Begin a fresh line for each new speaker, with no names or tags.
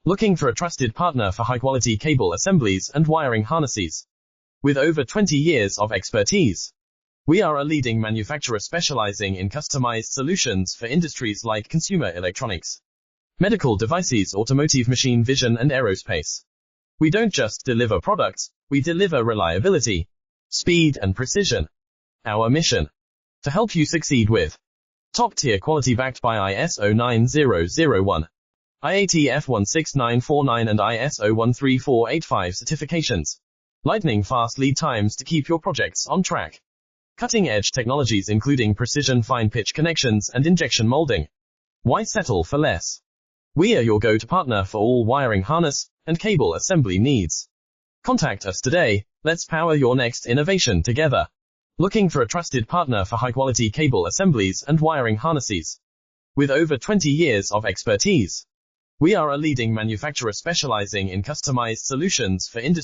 Looking for a trusted partner for high-quality cable assemblies and wiring harnesses? With over 20 years of expertise, we are a leading manufacturer specializing in customized solutions for industries like consumer electronics, medical devices, automotive, machine vision, and aerospace. We don't just deliver products, we deliver reliability, speed, and precision. Our mission: to help you succeed with top-tier quality backed by ISO 9001, IATF 16949 and ISO 13485 certifications. Lightning-fast lead times to keep your projects on track. Cutting-edge technologies including precision fine-pitch connections and injection molding. Why settle for less? We are your go-to partner for all wiring harness and cable assembly needs. Contact us today. Let's power your next innovation together. Looking for a trusted partner for high-quality cable assemblies and wiring harnesses? With over 20 years of expertise, we are a leading manufacturer specializing in customized solutions for industry.